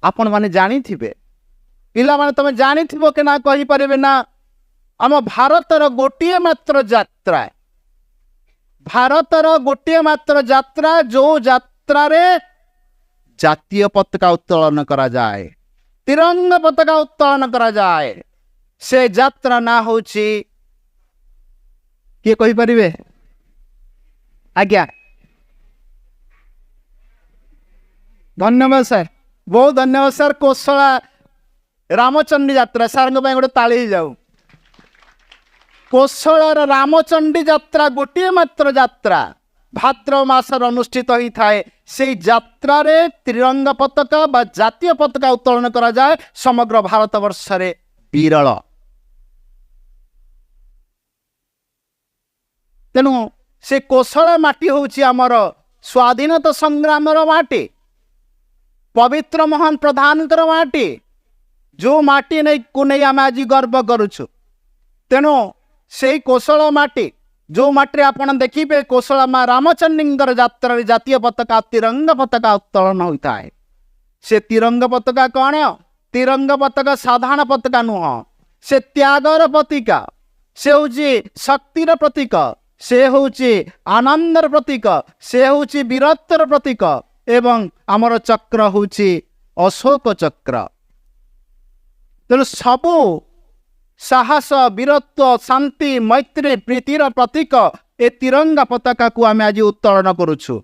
आपण माने जानी थिबे पिला माने तमे जानी थिबो के ना कहि परिबे ना आम भारतर गोटिए मात्र यात्रा भारतर गोटिए मात्र यात्रा जो यात्रा रे जातीय पताका उत्तोलन करा जाए तिरंगा पताका उत्तोलन करा जाए से यात्रा ना होची किए कहि परिबे आज्ञा धन्यवाद सर बहुत धन्यवाद सर कोशला रामचंडी यात्रा सर गोटे ताली जाऊ कोशलार रामचंडी यात्रा गोटे मात्र यात्रा भाद्रव मासर अनुष्ठित ही थाए से यात्रा रे तिरंगा पताका बा जातीय पताका उत्तोलन करा जाए समग्र भारत वर्ष रे विरल तेणु से कोशला माटी होची आमर स्वाधीनता संग्राम माटी पवित्र महान प्रधानकर माटी जो माटी नहीं को नहीं आम आज गर्व करुछु तेणु से कोशला माटी जो माटी आपन देखिए कोशला माँ रामचंडींकर यात्रा जातीय पताका तिरंगा पताका उत्तोलन होता है से तिरंगा पताका कौन है तिरंगा पताका साधारण पताका नुह से त्यागर प्रतीक से हूँ शक्तिर प्रतीक से हूँ आनंदर प्रतीक से हूँ वीरत्वर प्रतीक एवं आमर चक्र हूँ अशोक चक्र तेणु सबू साहस वीरत्व शांति मैत्री प्रीतिर प्रतीक ए तिरंगा पताका को आम आज उत्तोलन करुछु।